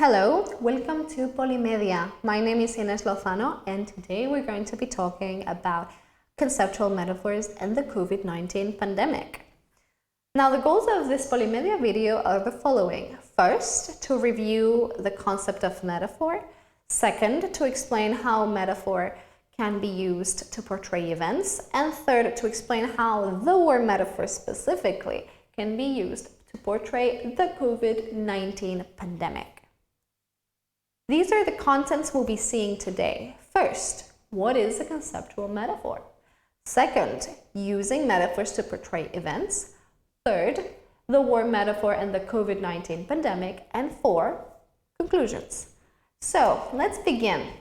Hello, welcome to Polymedia. My name is Ines Lozano, and today we're going to be talking about conceptual metaphors and the COVID-19 pandemic. Now, the goals of this Polymedia video are the following. First, to review the concept of metaphor. Second, to explain how metaphor can be used to portray events. And third, to explain how the word metaphor specifically can be used to portray the COVID-19 pandemic. These are the contents we'll be seeing today. First, what is a conceptual metaphor? Second, using metaphors to portray events. Third, the word metaphor and the COVID-19 pandemic. And four, conclusions. So let's begin.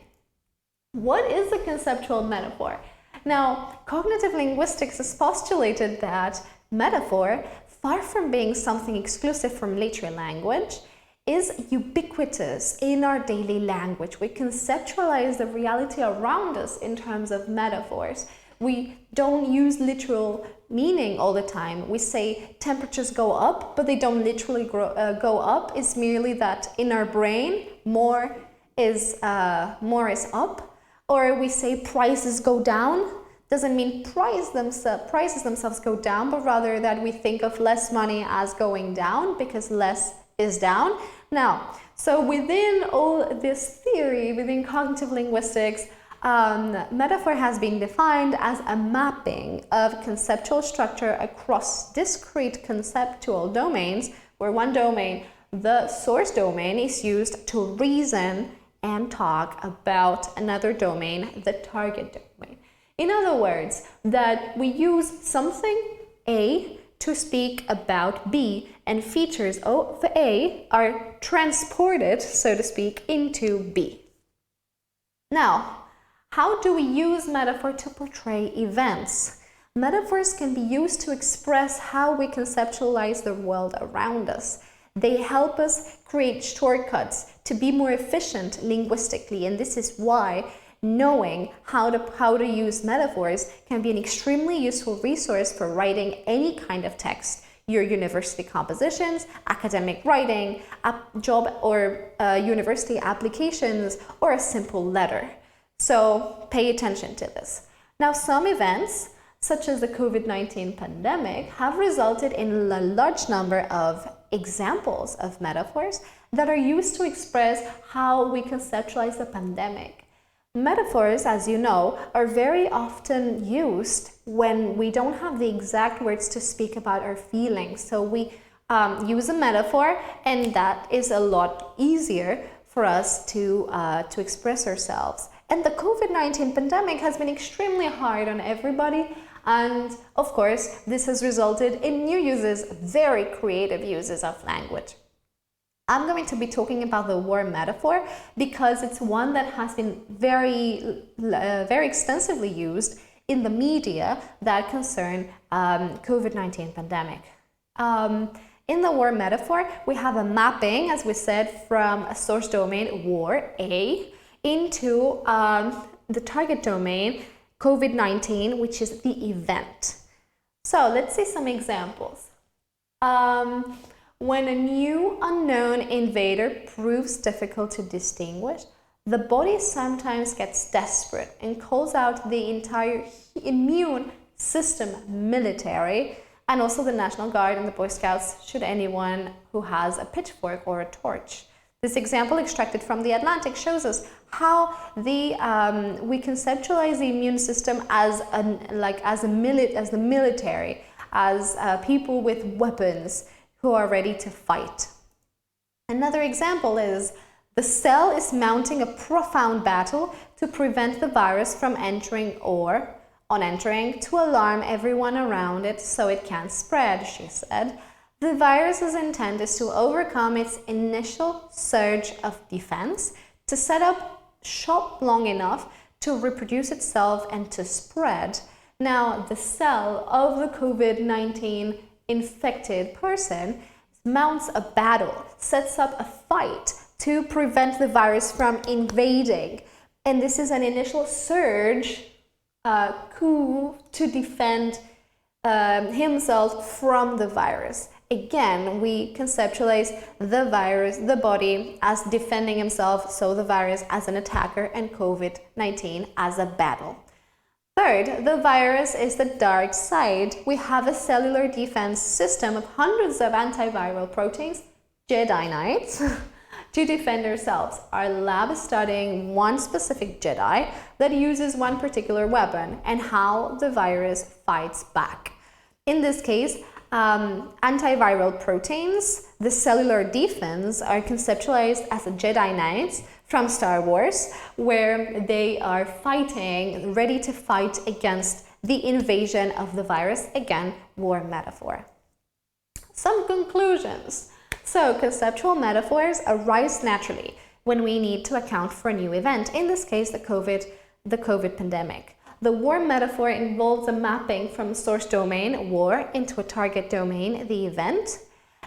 What is a conceptual metaphor? Now, cognitive linguistics has postulated that metaphor, far from being something exclusive from literal language, is ubiquitous in our daily language. We conceptualize the reality around us in terms of metaphors. We don't use literal meaning all the time. We say temperatures go up, but they don't literally go up. It's merely that in our brain, more is up. Or we say prices go down. Doesn't mean prices themselves go down, but rather that we think of less money as going down because less is down. Now, so within all this theory, within cognitive linguistics, metaphor has been defined as a mapping of conceptual structure across discrete conceptual domains, where one domain, the source domain, is used to reason and talk about another domain, the target domain. In other words, that we use something, A, to speak about B, and features of A are transported, so to speak, into B. Now, how do we use metaphor to portray events? Metaphors can be used to express how we conceptualize the world around us. They help us create shortcuts to be more efficient linguistically, and this is why knowing how to use metaphors can be an extremely useful resource for writing any kind of text. Your university compositions, academic writing, job or university applications, or a simple letter. So pay attention to this. Now, some events, such as the COVID-19 pandemic, have resulted in a large number of examples of metaphors that are used to express how we conceptualize the pandemic. Metaphors, as you know, are very often used when we don't have the exact words to speak about our feelings. So we use a metaphor, and that is a lot easier for us to express ourselves. And the COVID-19 pandemic has been extremely hard on everybody. And of course, this has resulted in new uses, very creative uses of language. I'm going to be talking about the word metaphor because it's one that has been very extensively used in the media that concern COVID-19 pandemic. In the word metaphor, we have a mapping, as we said, from a source domain, war, A, into the target domain, COVID-19, which is the event. So let's see some examples. When a new unknown invader proves difficult to distinguish, the body sometimes gets desperate and calls out the entire immune system military and also the National Guard and the Boy Scouts should anyone who has a pitchfork or a torch. This example extracted from The Atlantic shows us how we conceptualize the immune system as the military, as people with weapons who are ready to fight. Another example is the cell is mounting a profound battle to prevent the virus from entering or, on entering, to alarm everyone around it so it can't spread, she said. The virus's intent is to overcome its initial surge of defense, to set up shop long enough to reproduce itself and to spread. Now, the cell of the COVID-19 infected person mounts a battle, sets up a fight to prevent the virus from invading. And this is an initial surge coup to defend himself from the virus. again, we conceptualize the virus, the body, as defending himself, so the virus as an attacker, and COVID-19 as a battle. Third, the virus is the dark side. We have a cellular defense system of hundreds of antiviral proteins, Jedi Knights, to defend ourselves. Our lab is studying one specific Jedi that uses one particular weapon and how the virus fights back. In this case, antiviral proteins, the cellular defense, are conceptualized as the Jedi Knights from Star Wars, where they are fighting, ready to fight against the invasion of the virus. Again, war metaphor. Some conclusions. So, conceptual metaphors arise naturally when we need to account for a new event, in this case, the COVID pandemic. The war metaphor involves a mapping from source domain, war, into a target domain, the event.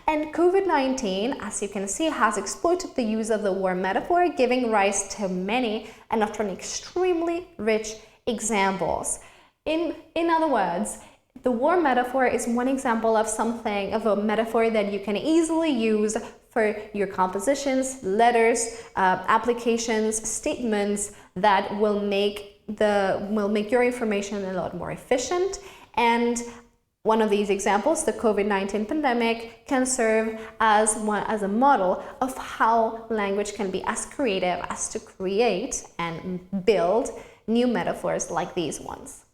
And COVID-19, as you can see, has exploited the use of the war metaphor, giving rise to many and often extremely rich examples. In other words, the war metaphor is one example of a metaphor that you can easily use for your compositions, letters, applications, statements that will make your information a lot more efficient. And one of these examples, the COVID-19 pandemic, can serve as a model of how language can be as creative as to create and build new metaphors like these ones.